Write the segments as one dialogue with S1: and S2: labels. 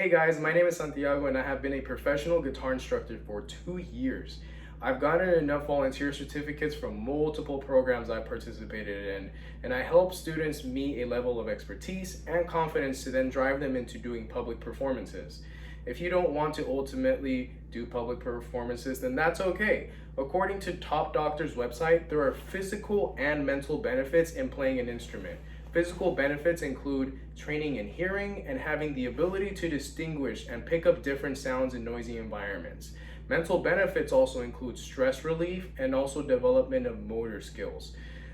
S1: Hey guys, my name is Santiago and I have been a professional guitar instructor for 2 years. I've gotten enough volunteer certificates from multiple programs I participated in, and I help students meet a level of expertise and confidence to then drive them into doing public performances. If you don't want to ultimately do public performances, then that's okay. According to Top Doctor's website, there are physical and mental benefits in playing an instrument. Physical benefits include training in hearing and having the ability to distinguish and pick up different sounds in noisy environments. Mental benefits also include stress relief and also development of motor skills.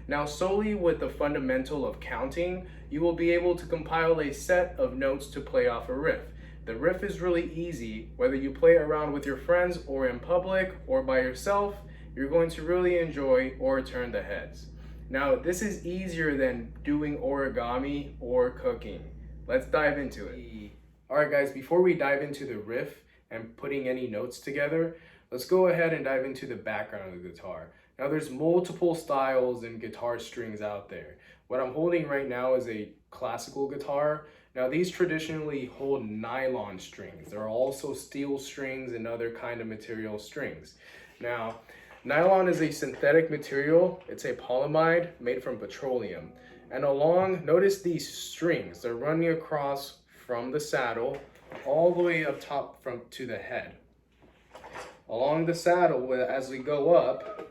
S1: Now, solely with the fundamental of counting, you will be able to compile a set of notes to play off a riff. The riff is really easy, whether you play around with your friends or in public or by yourself, you're going to really enjoy or turn the heads. Now, this is easier than doing origami or cooking. Let's dive into it. All right, guys, before we dive into the riff and putting any notes together, let's go ahead and dive into the background of the guitar. Now, there's multiple styles and guitar strings out there. What I'm holding right now is a classical guitar. Now, these traditionally hold nylon strings. There are also steel strings and other kind of material strings. Now, nylon is a synthetic material. It's a polyamide made from petroleum. And notice these strings. They're running across from the saddle all the way up top to the head. Along the saddle, as we go up,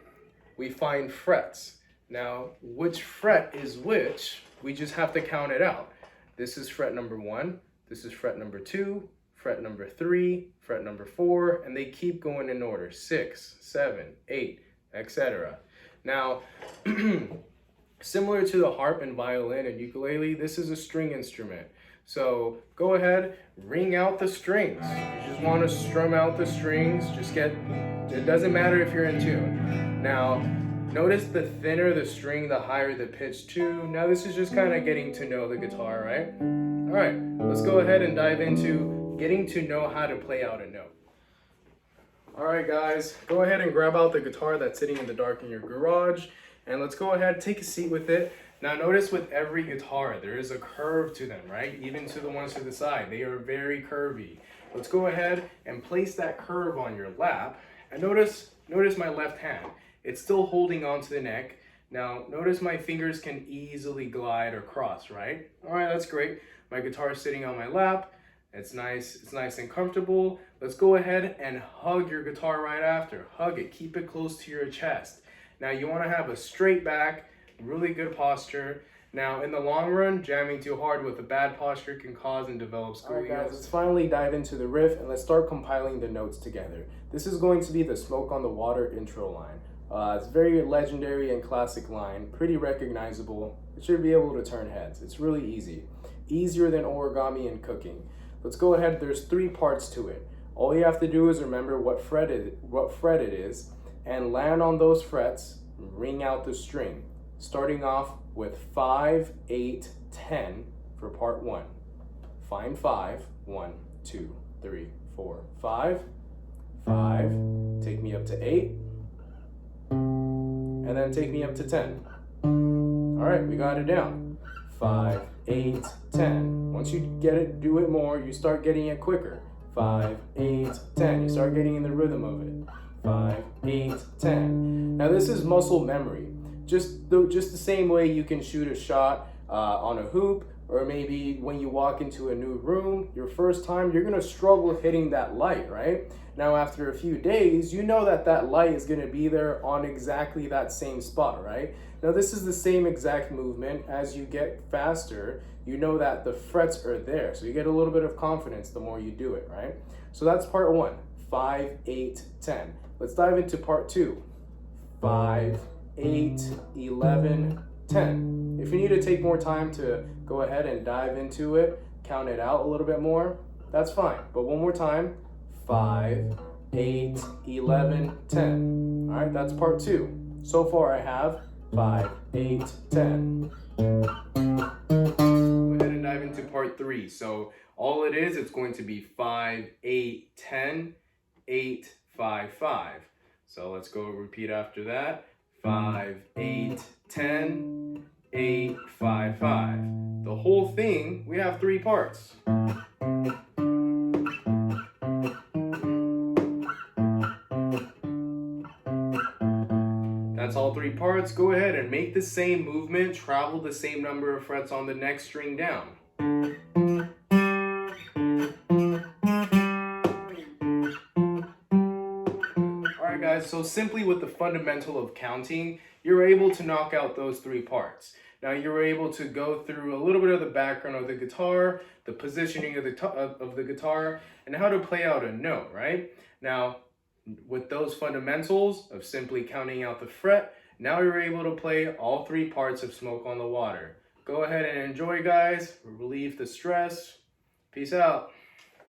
S1: we find frets. Now, which fret is which? We just have to count it out. This is fret number 1. This is fret number 2. Fret number 3, fret number 4, and they keep going in order, 6, 7, 8, etc. Now, similar to the harp and violin and ukulele, this is a string instrument. So go ahead, ring out the strings. You just want to strum out the strings, it doesn't matter if you're in tune. Now, notice the thinner the string, the higher the pitch too. Now this is just kind of getting to know the guitar, right? All right, let's go ahead and dive into getting to know how to play out a note. All right, guys, go ahead and grab out the guitar that's sitting in the dark in your garage, and let's go ahead, take a seat with it. Now notice with every guitar, there is a curve to them, right? Even to the ones to the side, they are very curvy. Let's go ahead and place that curve on your lap, and notice my left hand. It's still holding onto the neck. Now, notice my fingers can easily glide or cross, right? All right, that's great. My guitar is sitting on my lap. It's nice and comfortable. Let's go ahead and hug your guitar right after. Hug it, keep it close to your chest. Now you wanna have a straight back, really good posture. Now in the long run, jamming too hard with a bad posture can cause and develop scoliosis. All right, guys, let's finally dive into the riff and let's start compiling the notes together. This is going to be the Smoke on the Water intro line. It's a very legendary and classic line, pretty recognizable. It should be able to turn heads. It's really easy. Easier than origami and cooking. Let's go ahead, there's 3 parts to it. All you have to do is remember what fret it is, and land on those frets, ring out the string. Starting off with 5, 8, 10 for part 1. Find 5, 1, 2, 3, 4, 5. 5, take me up to 8, and then take me up to 10. All right, we got it down. 5, 8, 10. Once you get it, do it more, you start getting it quicker. 5, 8, 10. You start getting in the rhythm of it. 5, 8, 10. Now this is muscle memory. Just the same way you can shoot a shot on a hoop, or maybe when you walk into a new room, your first time, you're gonna struggle hitting that light, right? Now after a few days, you know that light is gonna be there on exactly that same spot, right? Now this is the same exact movement. As you get faster, you know that the frets are there. So you get a little bit of confidence the more you do it, right? So that's part 1, 5, 8, 10. Let's dive into part 2, 5, 8, 11, 10. If you need to take more time to go ahead and dive into it, count it out a little bit more, that's fine. But one more time, 5, 8, 11, 10. All right, that's part 2. So far I have 5, 8, 10. Go ahead and dive into part 3. So all it is, it's going to be 5, 8, 10, 8, 5, 5. So let's go repeat after that. 5, 8, 10, 8, 5, 5. The whole thing, we have 3 parts. That's all three parts. Go ahead and make the same movement, travel the same number of frets on the next string down. Alright guys, so simply with the fundamental of counting, you're able to knock out those three parts. Now you're able to go through a little bit of the background of the guitar, the positioning of the guitar, and how to play out a note, right? Now, with those fundamentals of simply counting out the fret, now you're able to play all three parts of Smoke on the Water. Go ahead and enjoy, guys. Relieve the stress. Peace out.